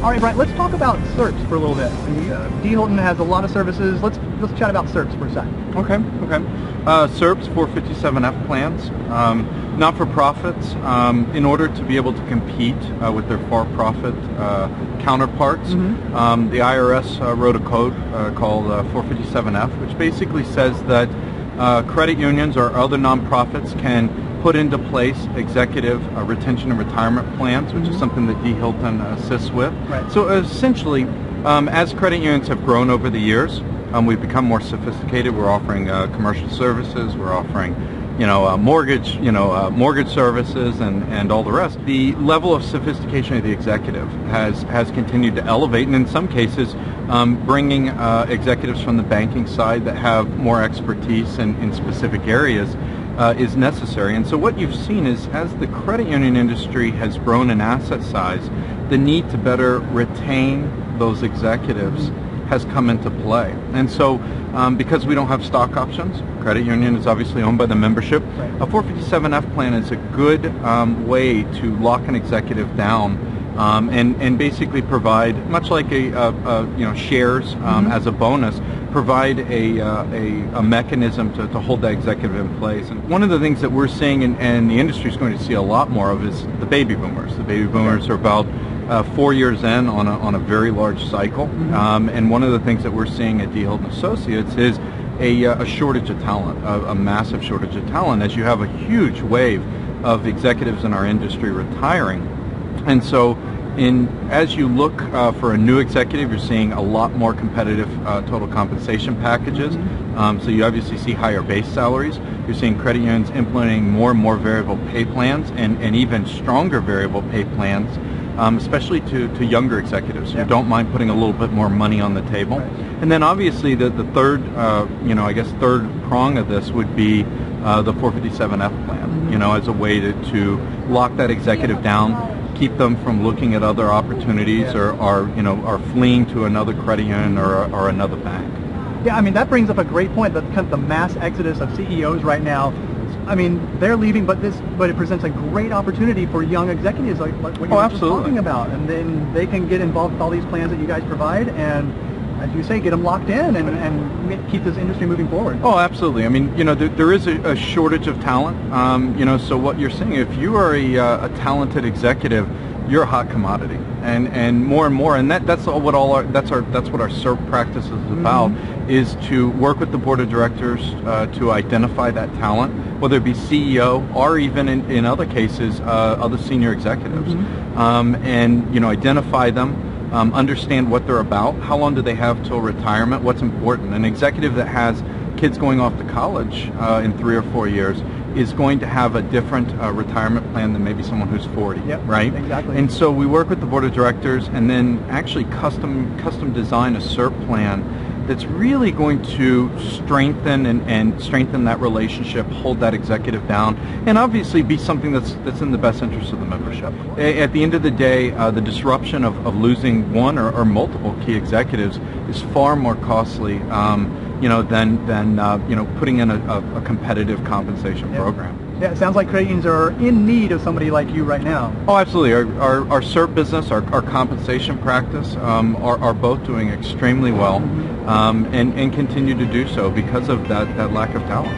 All right, Brian, let's talk about SERPs for a little bit. D. Hilton has a lot of services. Let's chat about SERPs for a sec. Okay. SERPs, 457F plans, not-for-profits, in order to be able to compete with their for-profit counterparts. The IRS wrote a code called 457F, which basically says that credit unions or other nonprofits can put into place executive retention and retirement plans, which is something that D. Hilton assists with. Right. So essentially, as credit unions have grown over the years, we've become more sophisticated. We're offering commercial services. We're offering, mortgage services, and all the rest. The level of sophistication of the executive has continued to elevate, and in some cases, bringing executives from the banking side that have more expertise in specific areas is necessary. And so what you've seen is, as the credit union industry has grown in asset size, the need to better retain those executives has come into play. And so because we don't have stock options, credit union is obviously owned by the membership. Right. A 457F plan is a good way to lock an executive down and basically provide, much like shares as a bonus, provide a mechanism to hold that executive in place. And one of the things that we're seeing, and the industry is going to see a lot more of, is the baby boomers. The baby boomers are about 4 years in on a very large cycle, and one of the things that we're seeing at D. Hilton Associates is a shortage of talent, a massive shortage of talent, as you have a huge wave of executives in our industry retiring. And so as you look for a new executive, you're seeing a lot more competitive total compensation packages. So you obviously see higher base salaries. You're seeing credit unions implementing more and more variable pay plans, and even stronger variable pay plans, especially to younger executives who don't mind putting a little bit more money on the table. Right. And then obviously the third, third prong of this would be the 457F plan, as a way to lock that executive down, keep them from looking at other opportunities or fleeing to another credit union or another bank. Yeah, I mean, that brings up a great point, that kind of the mass exodus of CEOs right now. I mean, they're leaving, but it presents a great opportunity for young executives like what you were just talking about. And then they can get involved with all these plans that you guys provide, and as you say, get them locked in and keep this industry moving forward. Oh, absolutely. I mean, there is a shortage of talent. So what you're saying, if you are a talented executive, you're a hot commodity, and more, and that's what our SERP practice is about, is to work with the board of directors to identify that talent, whether it be CEO or even in other cases other senior executives, and identify them. Understand what they're about, how long do they have till retirement, what's important. An executive that has kids going off to college in 3 or 4 years is going to have a different retirement plan than maybe someone who's 40, right? Exactly. And so we work with the board of directors and then actually custom design a SERP plan that's really going to strengthen and strengthen that relationship, hold that executive down, and obviously be something that's in the best interest of the membership. At the end of the day, the disruption of losing one or multiple key executives is far more costly than putting in a competitive compensation program. Yeah, it sounds like credit unions are in need of somebody like you right now. Oh, absolutely. Our SERP business, our compensation practice are both doing extremely well, and continue to do so because of that lack of talent.